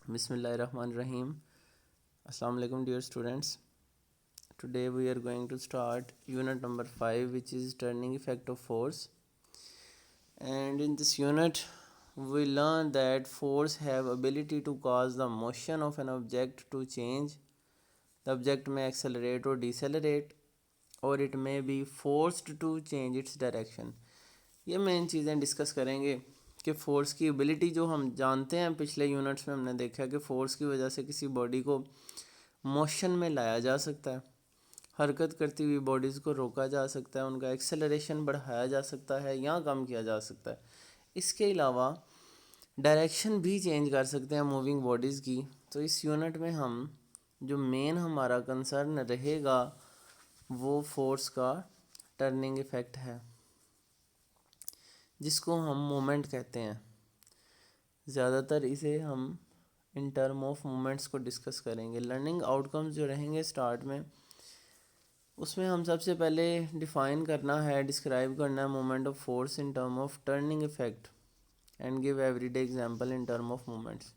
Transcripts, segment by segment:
Bismillahirrahmanirrahim. Assalamu alaikum dear students. Today we are going to start unit number 5, which is turning effect of force. And in this unit we learn that force have ability to cause the motion of an object to change. The object may accelerate or decelerate, or it may be forced to change its direction. ये main चीज़ें discuss करेंगे कि force की ability जो हम जानते हैं, पिछले यूनिट्स में हमने देखा कि फ़ोर्स की वजह से किसी बॉडी को मोशन में लाया जा सकता है, हरकत करती हुई बॉडीज़ को रोका जा सकता है, उनका एक्सेलरेशन बढ़ाया जा सकता है या कम किया जा सकता है। इसके अलावा डायरेक्शन भी चेंज कर सकते हैं मूविंग बॉडीज़ की। तो इस यूनिट में हम जो मेन हमारा कंसर्न रहेगा वो फोर्स का टर्निंग इफ़ेक्ट है, जिसको हम मोमेंट कहते हैं। ज़्यादातर इसे हम इन टर्म ऑफ मोमेंट्स को डिस्कस करेंगे। लर्निंग आउटकम्स जो रहेंगे स्टार्ट में, उसमें हम सबसे पहले डिफ़ाइन करना है, डिस्क्राइब करना है moment of force in term of turning effect and give everyday example in term of moments.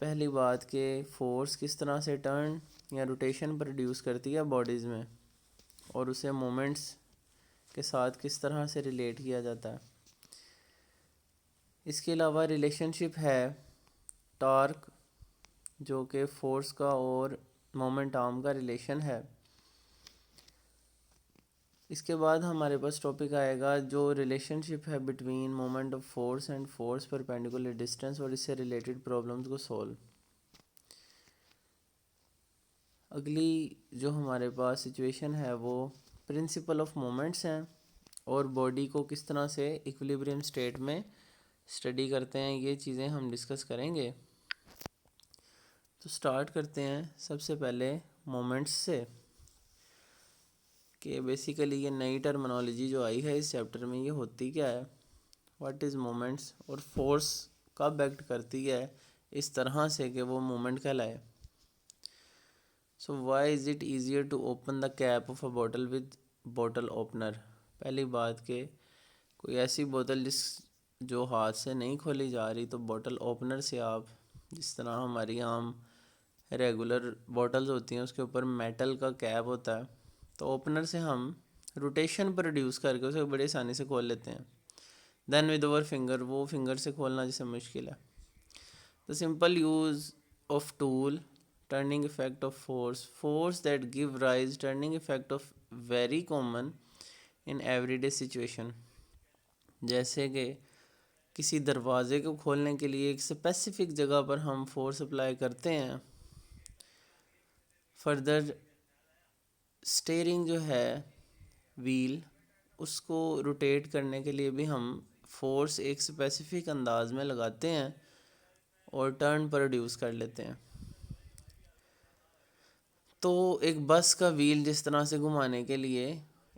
पहली बात कि फ़ोर्स किस तरह से टर्न या रोटेशन प्रोड्यूस करती है बॉडीज़ में, और उसे मोमेंट्स के साथ किस तरह से रिलेट किया जाता है। इसके अलावा रिलेशनशिप है टॉर्क, जो कि फोर्स का और मोमेंट आर्म का रिलेशन है। इसके बाद हमारे पास टॉपिक आएगा जो रिलेशनशिप है between moment of force and force perpendicular distance, और इससे रिलेटेड प्रॉब्लम्स को सॉल्व। अगली जो हमारे पास सिचुएशन है वो प्रिंसिपल ऑफ मोमेंट्स हैं, और बॉडी को किस तरह से इक्विलिब्रियम स्टेट में स्टडी करते हैं, ये चीज़ें हम डिस्कस करेंगे। तो स्टार्ट करते हैं सबसे पहले मोमेंट्स से, कि बेसिकली ये नई टर्मिनोलॉजी जो आई है इस चैप्टर में, ये होती क्या है, व्हाट इज़ मोमेंट्स, और फोर्स कब एक्ट करती है इस तरह से कि वो मोमेंट कहलाए। So why is it easier to open the cap of a bottle with bottle opener. पहली बात कि कोई ऐसी बोतल जो हाथ से नहीं खोली जा रही, तो बॉटल ओपनर से आप, जिस तरह हमारी आम रेगुलर बॉटल्स होती हैं उसके ऊपर मेटल का कैप होता है, तो ओपनर से हम रोटेशन प्रोड्यूस करके उसे बड़ी आसानी से खोल लेते हैं। देन विद ओवर फिंगर, वो फिंगर से खोलना जिसे मुश्किल है। The simple use of tool turning effect of force that give rise turning effect of very common in everyday situation. जैसे कि किसी दरवाजे को खोलने के लिए एक स्पेसिफिक जगह पर हम फोर्स अप्लाई करते हैं। फर्दर स्टीयरिंग जो है व्हील, उसको रोटेट करने के लिए भी हम फोर्स एक स्पेसिफिक अंदाज में लगाते हैं और टर्न प्रोड्यूस कर लेते हैं। तो एक बस का व्हील जिस तरह से घुमाने के लिए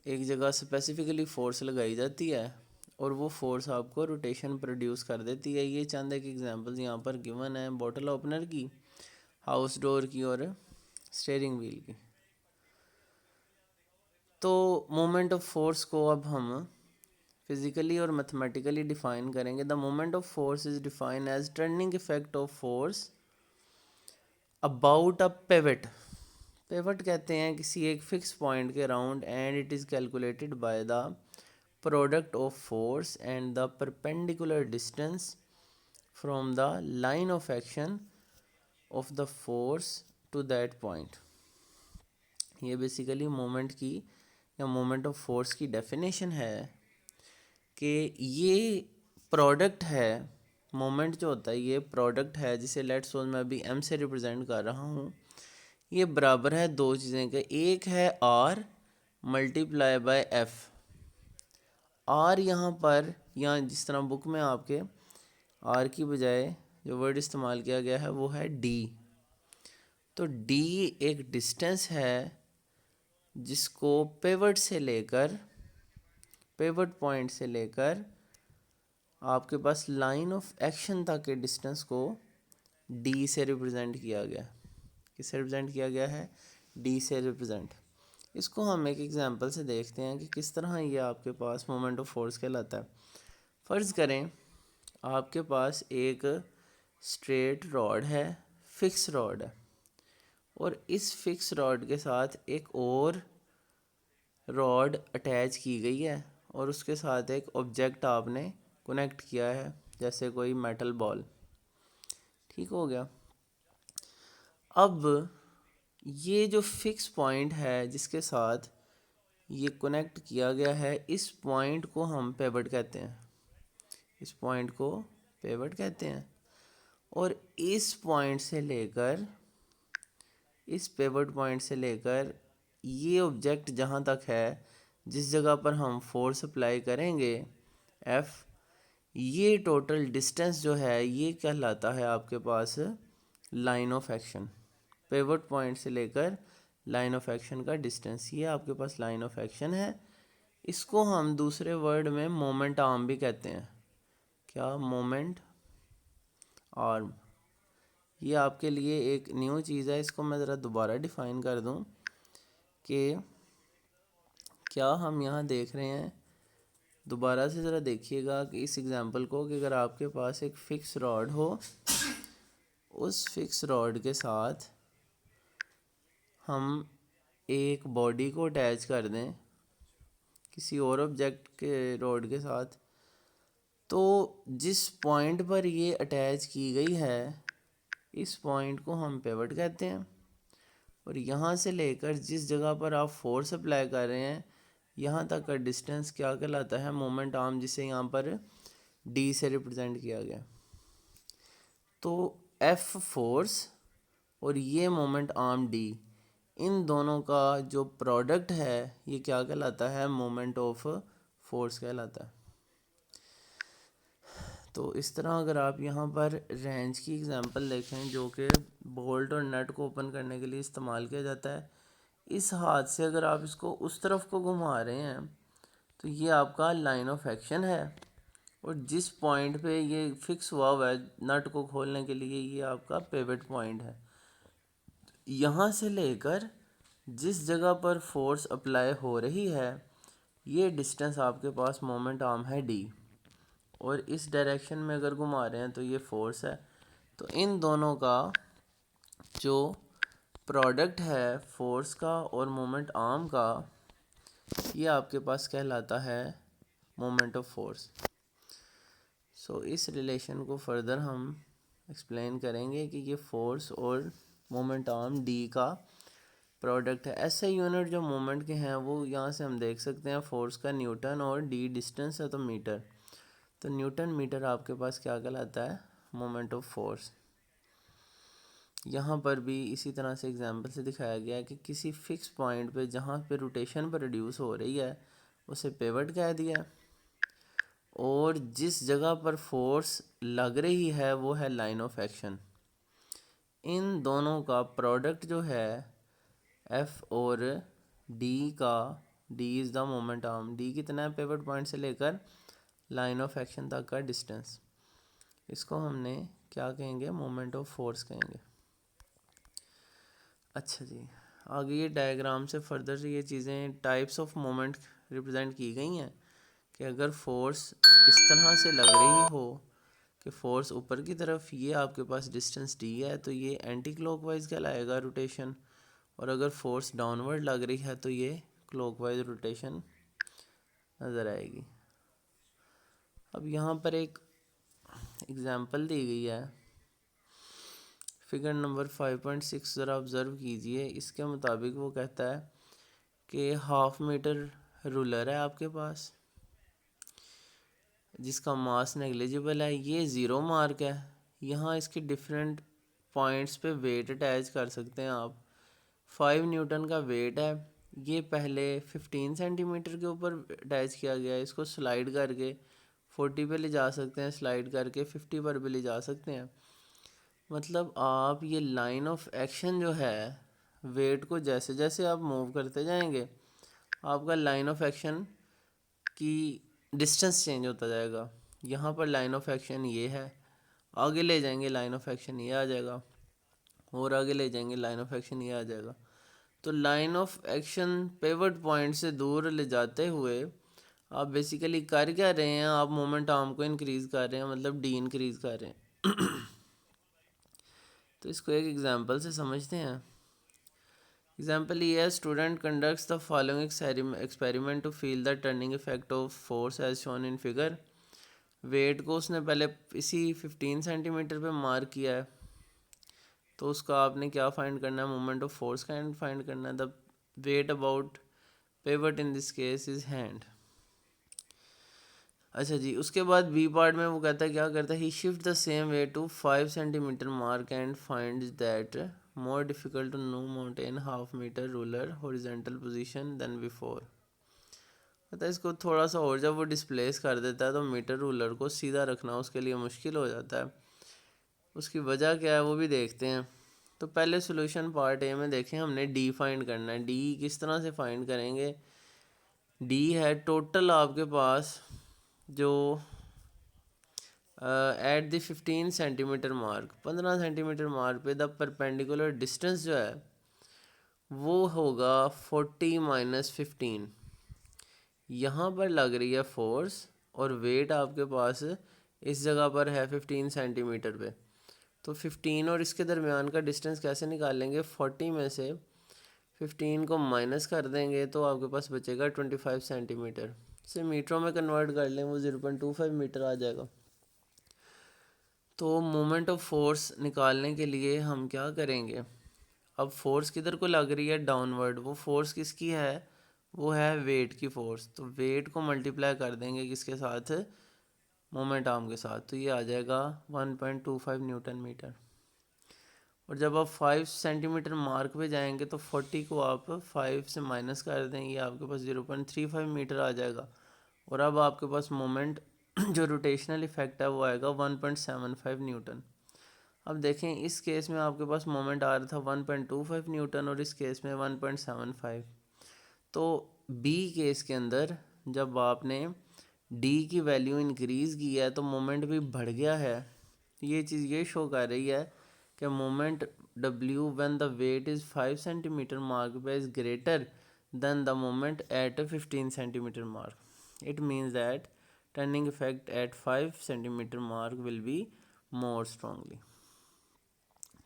एक जगह स्पेसिफिकली फोर्स लगाई जाती है, और वो फोर्स आपको रोटेशन प्रोड्यूस कर देती है। ये चंद एक एग्जांपल्स यहाँ पर गिवन है, बॉटल ओपनर की, हाउस डोर की, और स्टीयरिंग व्हील की। तो मोमेंट ऑफ फोर्स को अब हम फिजिकली और मैथमेटिकली डिफाइन करेंगे। The moment of force is defined as turning effect of force about a pivot. Pivot कहते हैं किसी एक फिक्स पॉइंट के around, and it is calculated by the product of force and the perpendicular distance from the line of action of the force to that point. ये basically moment की या moment of force की definition है कि ये product है। Moment जो होता है ये प्रोडक्ट है, जिसे लेट्स सपोज मैं अभी एम से रिप्रेजेंट कर रहा हूँ। ये बराबर है दो चीज़ें के, एक है R multiply by F. R यहाँ पर, या जिस तरह बुक में आपके आर की बजाय जो वर्ड इस्तेमाल किया गया है वो है डी। तो डी एक डिस्टेंस है जिसको पेवट पॉइंट से लेकर आपके पास लाइन ऑफ एक्शन तक के डिस्टेंस को डी से रिप्रेजेंट किया गया। किससे रिप्रेजेंट किया गया है? डी से रिप्रेजेंट। इसको हम एक एग्जांपल से देखते हैं कि किस तरह ये आपके पास मोमेंट ऑफ फोर्स कहलाता है। फ़र्ज़ करें आपके पास एक स्ट्रेट रॉड है, फिक्स रॉड है, और इस फिक्स रॉड के साथ एक और रॉड अटैच की गई है और उसके साथ एक ऑब्जेक्ट आपने कनेक्ट किया है, जैसे कोई मेटल बॉल। ठीक हो गया। अब ये जो फिक्स पॉइंट है जिसके साथ ये कनेक्ट किया गया है, इस पॉइंट को हम पिवट कहते हैं, इस पॉइंट को पिवट कहते हैं। और इस पॉइंट से लेकर, इस पिवट पॉइंट से लेकर ये ऑब्जेक्ट जहाँ तक है, जिस जगह पर हम फोर्स अप्लाई करेंगे F, ये टोटल डिस्टेंस जो है ये कहलाता है आपके पास line of action. Pivot point से लेकर लाइन ऑफ एक्शन का डिस्टेंस, ये आपके पास लाइन ऑफ एक्शन है। इसको हम दूसरे वर्ड में मोमेंट आर्म भी कहते हैं। क्या? Moment arm. ये आपके लिए एक न्यू चीज़ है, इसको मैं ज़रा दोबारा डिफ़ाइन कर दूं कि क्या हम यहाँ देख रहे हैं, दोबारा से ज़रा देखिएगा कि इस एग्ज़ाम्पल को, कि अगर आपके पास एक फ़िक्स रॉड हो, उस फिक्स रॉड के साथ हम एक बॉडी को अटैच कर दें किसी और ऑब्जेक्ट के रॉड के साथ, तो जिस पॉइंट पर ये अटैच की गई है इस पॉइंट को हम पिवट कहते हैं। और यहाँ से लेकर जिस जगह पर आप फोर्स अप्लाई कर रहे हैं यहाँ तक का डिस्टेंस क्या कहलाता है? मोमेंट आर्म, जिसे यहाँ पर डी से रिप्रेजेंट किया गया। तो एफ फोर्स और ये मोमेंट आर्म डी, इन दोनों का जो प्रोडक्ट है ये क्या कहलाता है? मोमेंट ऑफ फोर्स कहलाता है। तो इस तरह अगर आप यहाँ पर रेंच की एग्जांपल देखें, जो कि बोल्ट और नट को ओपन करने के लिए इस्तेमाल किया जाता है, इस हाथ से अगर आप इसको उस तरफ को घुमा रहे हैं तो ये आपका लाइन ऑफ एक्शन है, और जिस पॉइंट पे ये फिक्स हुआ है नट को खोलने के लिए, ये आपका पिवट पॉइंट है। यहाँ से लेकर जिस जगह पर फोर्स अप्लाई हो रही है ये डिस्टेंस आपके पास मोमेंट आर्म है डी, और इस डायरेक्शन में अगर घुमा रहे हैं तो ये फोर्स है। तो इन दोनों का जो प्रोडक्ट है फोर्स का और मोमेंट आर्म का, ये आपके पास कहलाता है मोमेंट ऑफ फोर्स। सो इस रिलेशन को फर्दर हम एक्सप्लेन करेंगे कि ये फोर्स और मोमेंट आर्म डी का प्रोडक्ट है। ऐसे यूनिट जो मोमेंट के हैं वो यहाँ से हम देख सकते हैं, फोर्स का न्यूटन और डी डिस्टेंस है तो मीटर। तो न्यूटन मीटर आपके पास क्या कहलाता है? Moment of force. यहाँ पर भी इसी तरह से एग्जांपल से दिखाया गया है कि किसी फिक्स पॉइंट पे जहाँ पे रोटेशन प्रोड्यूस हो रही है उसे पिवट कह दिया, और जिस जगह पर फोर्स लग रही है वो है लाइन ऑफ एक्शन। इन दोनों का प्रोडक्ट जो है एफ और डी का, D is the moment arm, D कितना है? पिवट पॉइंट से लेकर लाइन ऑफ एक्शन तक का डिस्टेंस, इसको हमने क्या कहेंगे? मोमेंट ऑफ फोर्स कहेंगे। अच्छा जी, आगे ये डायग्राम से फर्दर ये चीज़ें टाइप्स ऑफ मोमेंट रिप्रेजेंट की गई हैं कि अगर फोर्स इस तरह से लग रही हो कि फोर्स ऊपर की तरफ, ये आपके पास डिस्टेंस डी है, तो ये एंटी क्लॉकवाइज कहलाएगा रोटेशन, और अगर फोर्स डाउनवर्ड लग रही है तो ये क्लॉकवाइज रोटेशन नज़र आएगी। अब यहाँ पर एक एग्जांपल दी गई है, फिगर नंबर 5.6 ज़रा ऑब्ज़र्व कीजिए। इसके मुताबिक वो कहता है कि हाफ मीटर रूलर है आपके पास जिसका मास नेग्लिजिबल है, ये ज़ीरो मार्क है। यहाँ इसके डिफरेंट पॉइंट्स पे वेट अटैच कर सकते हैं आप। 5 न्यूटन का वेट है, ये पहले 15 सेंटीमीटर के ऊपर अटैच किया गया है, इसको स्लाइड करके 40 पे ले जा सकते हैं, स्लाइड करके 50 पर भी ले जा सकते हैं। मतलब आप ये लाइन ऑफ एक्शन जो है, वेट को जैसे जैसे आप मूव करते जाएंगे आपका लाइन ऑफ एक्शन की डिस्टेंस चेंज होता जाएगा। यहाँ पर लाइन ऑफ एक्शन ये है, आगे ले जाएंगे लाइन ऑफ एक्शन ये आ जाएगा, और आगे ले जाएंगे लाइन ऑफ एक्शन ये आ जाएगा। तो line of action pivot point से दूर ले जाते हुए आप बेसिकली कर क्या रहे हैं? आप मोमेंट आर्म को इंक्रीज़ कर रहे हैं, मतलब डी इंक्रीज़ कर रहे हैं। तो इसको एक एग्जांपल से समझते हैं। एग्जाम्पल ये है, student conducts the following experiment to feel the turning effect of force as shown in figure. Weight को उसने पहले इसी 15 सेंटीमीटर पे मार्क किया है, तो उसका आपने क्या फाइंड करना है, मोमेंट ऑफ फोर्स का फाइंड करना है। The weight about pivot in this case is hand. अच्छा जी, उसके बाद बी पार्ट में वो कहता है, क्या करता है, he shift the same way to 5 centimetre mark and find that more difficult to know maintain half meter ruler horizontal position than before। पता है इसको थोड़ा सा और जब वो डिस्प्लेस कर देता है तो मीटर रूलर को सीधा रखना उसके लिए मुश्किल हो जाता है। उसकी वजह क्या है वो भी देखते हैं। तो पहले सॉल्यूशन पार्ट ए में देखें, हमने डी फाइंड करना है। डी किस तरह से फाइंड करेंगे, डी है टोटल आपके पास जो at the 15 centimetre mark, 15 centimetre mark पे द परपेंडिकुलर डिस्टेंस जो है वो होगा 40 माइनस 15। यहाँ पर लग रही है फोर्स और वेट आपके पास इस जगह पर है 15 सेंटीमीटर पे। तो 15 और इसके दरमियान का डिस्टेंस कैसे निकालेंगे, 40 में से 15 को माइनस कर देंगे तो आपके पास बचेगा 25 सेंटीमीटर। इसे मीटरों में कन्वर्ट कर लें वो 0.25 मीटर आ जाएगा। तो मोमेंट ऑफ फोर्स निकालने के लिए हम क्या करेंगे, अब फोर्स किधर को लग रही है, डाउनवर्ड। वो फोर्स किसकी है, वो है वेट की फोर्स। तो वेट को मल्टीप्लाई कर देंगे किसके साथ, मोमेंट आर्म के साथ, तो ये आ जाएगा 1.25 न्यूटन मीटर। और जब आप 5 सेंटीमीटर मार्क पे जाएंगे तो 40 को आप 5 से माइनस कर देंगे, आपके पास 0.35 मीटर आ जाएगा। और अब आपके पास मोमेंट जो रोटेशनल इफेक्ट है वो आएगा 1.75 न्यूटन। अब देखें इस केस में आपके पास मोमेंट आ रहा था 1.25 न्यूटन और इस केस में 1.75। तो बी केस के अंदर जब आपने डी की वैल्यू इंक्रीज़ की है तो मोमेंट भी बढ़ गया है। ये चीज़ ये शो कर रही है कि moment W when the weight is 5 centimeter mark is greater than the moment at 15 centimeter mark. It means that turning effect at 5 centimeter mark will be more strongly।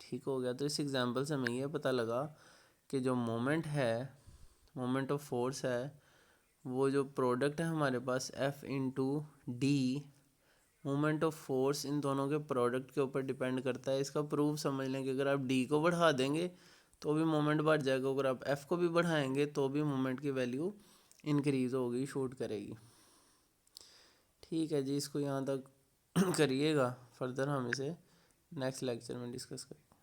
ठीक हो गया। तो इस एग्जांपल से हमें ये पता लगा कि जो मोमेंट है, मोमेंट ऑफ फोर्स है, वो जो प्रोडक्ट है हमारे पास F into D, moment of force in दोनों के प्रोडक्ट के ऊपर डिपेंड करता है। इसका प्रूफ समझ लें कि अगर आप डी को बढ़ा देंगे तो भी मोमेंट बढ़ जाएगा, अगर आप एफ़ को भी बढ़ाएंगे तो भी मोमेंट की वैल्यू इंक्रीज़ होगी, शूट करेगी। ठीक है जी, इसको यहाँ तक करिएगा, फर्दर हम इसे नेक्स्ट लेक्चर में डिस्कस करेंगे।